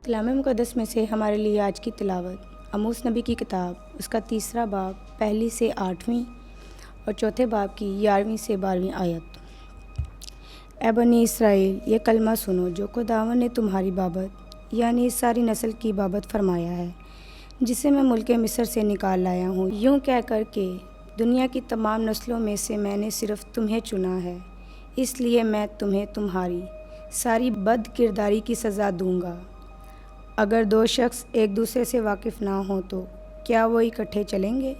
कलाम मुक़द्दस में से हमारे लिए आज की तिलावत आमोस नबी की किताब, उसका 3 बाब पहली से 8वीं और चौथे बाब की 11वीं से 12वीं आयत। ऐ बनी इसराइल, ये कलमा सुनो जो खुदावंद ने तुम्हारी बाबत यानी इस सारी नस्ल की बाबत फरमाया है, जिसे मैं मुल्क मिस्र से निकाल लाया हूँ। यूँ कह कर के दुनिया की तमाम नस्लों में से मैंने सिर्फ तुम्हें चुना है, इसलिए मैं तुम्हें तुम्हारी सारी बद किरदारी की सज़ा दूँगा। अगर 2 शख्स एक दूसरे से वाकिफ़ ना हो तो क्या वो इकट्ठे चलेंगे?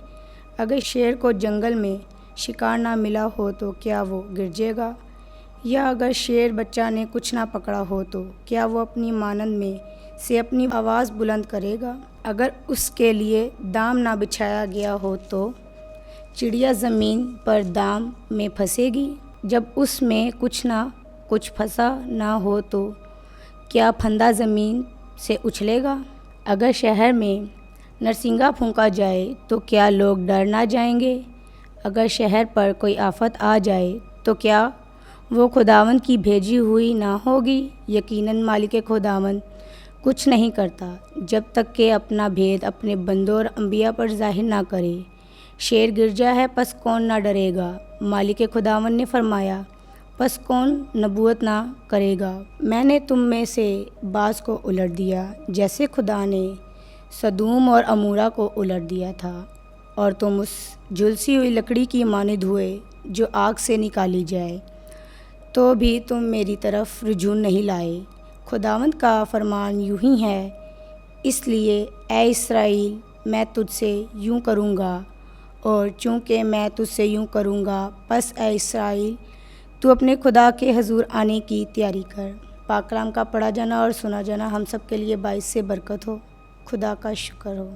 अगर शेर को जंगल में शिकार ना मिला हो तो क्या वो गिरजेगा? या अगर शेर बच्चा ने कुछ ना पकड़ा हो तो क्या वो अपनी मानंद में से अपनी आवाज़ बुलंद करेगा? अगर उसके लिए दाम ना बिछाया गया हो तो चिड़िया ज़मीन पर दाम में फंसेगी? जब उसमें कुछ ना कुछ फंसा ना हो तो क्या फंदा ज़मीन से उछलेगा? अगर शहर में नरसिंगा फूंका जाए तो क्या लोग डर ना जाएंगे? अगर शहर पर कोई आफत आ जाए तो क्या वो खुदावंद की भेजी हुई ना होगी? यकीनन मालिक खुदावंद कुछ नहीं करता जब तक कि अपना भेद अपने बंदों और अंबिया पर जाहिर ना करे। शेर गिरजा है पस कौन ना डरेगा? मालिक खुदावंद ने फरमाया, बस कौन नबूवत ना करेगा? मैंने तुम में से बाज़ को उलट दिया जैसे खुदा ने सदूम और अमूरा को उलट दिया था, और तुम उस झुलसी हुई लकड़ी की मानिद हुए जो आग से निकाली जाए, तो भी तुम मेरी तरफ रुजू नहीं लाए। खुदावंद का फरमान यूं ही है, इसलिए ए इसराइल, मैं तुझसे यूं करूँगा, और चूँकि मैं तुझसे यूं करूँगा, बस ए इसराइल, तू अपने खुदा के हजूर आने की तैयारी कर। पाक कलाम का पढ़ा जाना और सुना जाना हम सब के लिए बाइस से बरकत हो। खुदा का शुक्र हो।